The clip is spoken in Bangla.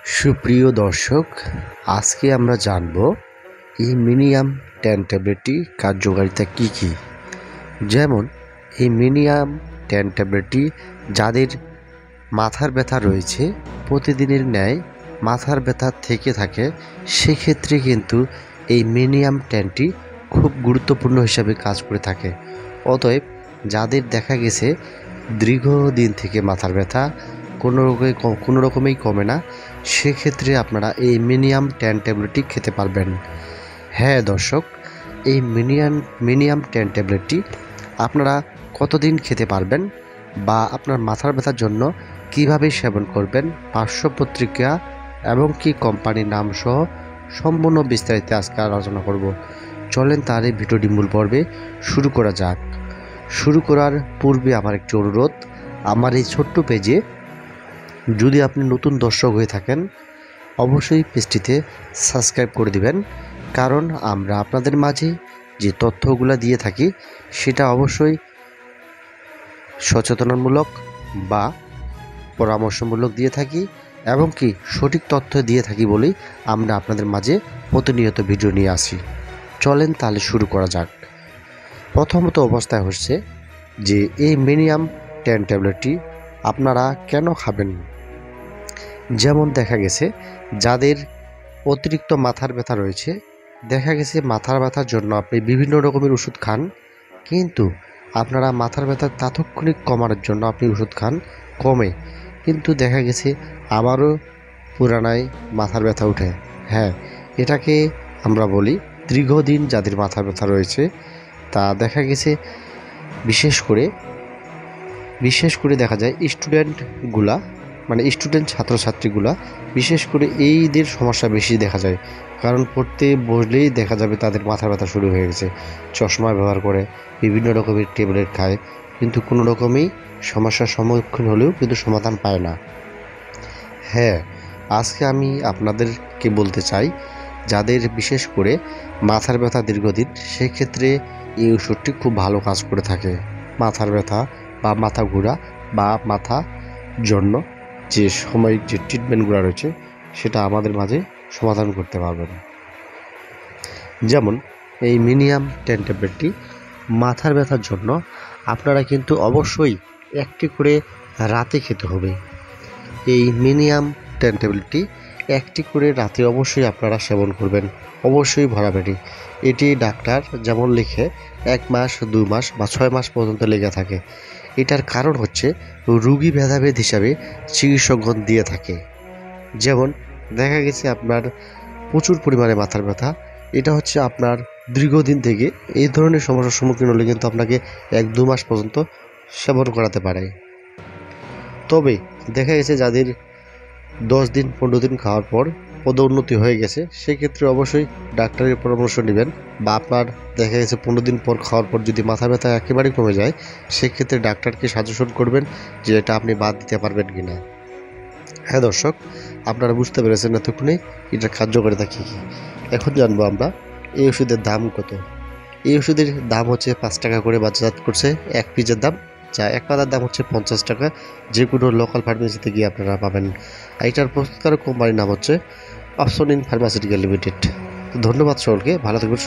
সুপ্রিয় দর্শক, আজকে আমরা জানব এই মিনিয়াম 10 ট্যাবলেটটি কার্যকারিতা কী কী। যেমন এই মিনিয়াম 10 ট্যাবলেটটি যাদের মাথার ব্যথা রয়েছে, প্রতিদিনের ন্যায় মাথার ব্যথা থেকে থাকে, সেক্ষেত্রে কিন্তু এই মিনিয়াম 10টি খুব গুরুত্বপূর্ণ হিসাবে কাজ করে থাকে। অতএব যাদের দেখা গেছে দীর্ঘদিন থেকে মাথার ব্যথা কোনো রকমেই কমে না, সেক্ষেত্রে আপনারা এই মিনিয়াম 10 ট্যাবলেটটি খেতে পারবেন। হ্যাঁ দর্শক, এই মিনিয়াম 10 ট্যাবলেটটি আপনারা কতদিন খেতে পারবেন বা আপনার মাথার ব্যথার জন্য কিভাবে সেবন করবেন, পার্শ্ব প্রতিক্রিয়া এবং কি কোম্পানির নাম সহ সম্পূর্ণ বিস্তারিত আজকে আলোচনা করব। চলেন তার এই ভিডিওটি মূল পর্বে শুরু করা যাক। শুরু করার পূর্বে আমার একটি অনুরোধ, আমার এই ছোট্ট পেজে যদি আপনি নতুন দর্শক হয়ে থাকেন অবশ্যই পেজটিতে সাবস্ক্রাইব করে দিবেন, কারণ আমরা আপনাদের মাঝে যে তথ্যগুলো দিয়ে থাকি সেটা অবশ্যই সচেতনমূলক বা পরামর্শমূলক দিয়ে থাকি এবং কি সঠিক তথ্য দিয়ে থাকি বলেই আমরা আপনাদের মাঝে প্রতিনিয়ত ভিডিও নিয়ে আসি। চলেন তাহলে শুরু করা যাক। প্রথমত অবস্থায় হচ্ছে যে এই মিনিয়াম 10 ট্যাবলেটটি আপনারা কেন খাবেন। যেমন দেখা গেছে যাদের অতিরিক্ত মাথার ব্যথা রয়েছে, দেখা গেছে মাথার ব্যথার জন্য আপনি বিভিন্ন রকমের ওষুধ খান, কিন্তু আপনারা মাথার ব্যথা তাৎক্ষণিক কমানোর জন্য আপনি ওষুধ খান, কমে, কিন্তু দেখা গেছে আবারও পুনরায় মাথার ব্যথা ওঠে। হ্যাঁ, এটাকে আমরা বলি দীর্ঘদিন যাদের মাথা ব্যথা রয়েছে, তা দেখা গেছে বিশেষ করে দেখা যায় স্টুডেন্ট ছাত্রছাত্রীগুলা বিশেষ করে এইদের সমস্যা বেশি দেখা যায়। কারণ পড়তে বসলেই দেখা যাবে তাদের মাথা ব্যথা শুরু হয়ে গেছে, চশমা ব্যবহার করে, বিভিন্ন রকমের ট্যাবলেট খায়, কিন্তু কোনো রকমেই সমস্যার সম্মুখীন হলেও কিন্তু সমাধান পায় না। হ্যাঁ, আজকে আমি আপনাদেরকে বলতে চাই যাদের বিশেষ করে মাথার ব্যথা দীর্ঘদিন, সেক্ষেত্রে এই ওষুধটি খুব ভালো কাজ করে থাকে। মাথার ব্যথা বা মাথা ঘোরা বা মাথা জন্য যে সাময়িক যে ট্রিটমেন্টগুলো রয়েছে সেটা আমাদের মাঝে সমাধান করতে পারবেন। যেমন এই মিনিয়াম 10 ট্যাবলেটটি মাথার ব্যথার জন্য আপনারা কিন্তু অবশ্যই একটি করে রাতে খেতে হবে। এই মিনিয়াম 10 ট্যাবলেটটি একটি করে রাতে অবশ্যই আপনারা সেবন করবেন, অবশ্যই ভরা পেটে। এটি ডাক্তার যেমন লিখে 1 মাস 2 মাস বা 6 মাস পর্যন্ত লেগে থাকে। এটার কারণ হচ্ছে রোগী ভেদাভেদ হিসাবে চিকিৎসকগণ দিয়ে থাকে। যেমন দেখা গেছে আপনার প্রচুর পরিমাণে মাথার ব্যথা, এটা হচ্ছে আপনার দীর্ঘদিন থেকে এই ধরনের সমস্যার সম্মুখীন হলে কিন্তু আপনাকে 1-2 মাস পর্যন্ত সেবন করাতে পারে। তবে দেখা গেছে যাদের 10 দিন 15 দিন খাওয়ার পর পদোন্নতি হয়ে গেছে, সেক্ষেত্রে অবশ্যই ডাক্তারের পরামর্শ নেবেন, বা আপনার দেখা গেছে 15 দিন পর খাওয়ার পর যদি মাথা ব্যথা একেবারেই কমে যায়, সেক্ষেত্রে ডাক্তারকে সাজেশন করবেন যে এটা আপনি বাদ দিতে পারবেন কি না। হ্যাঁ দর্শক, আপনারা বুঝতে পেরেছেন এতক্ষণে এটা কার্যকারিতা কী কী। এখন জানবো আমরা এই ওষুধের দাম কত। এই ওষুধের দাম হচ্ছে 5 টাকা করে বাজারজাত করছে এক পিসের দাম, যা এক পাতার দাম হচ্ছে 50 টাকা। যে কোনো লোকাল ফার্মেসিতে গিয়ে আপনারা পাবেন। এটার প্রস্তুতকারক কোম্পানির নাম হচ্ছে অপশন ইন ফার্মাসিউটিক্যাল লিমিটেড। ধন্যবাদ সকলকে, ভালো থাকবেন।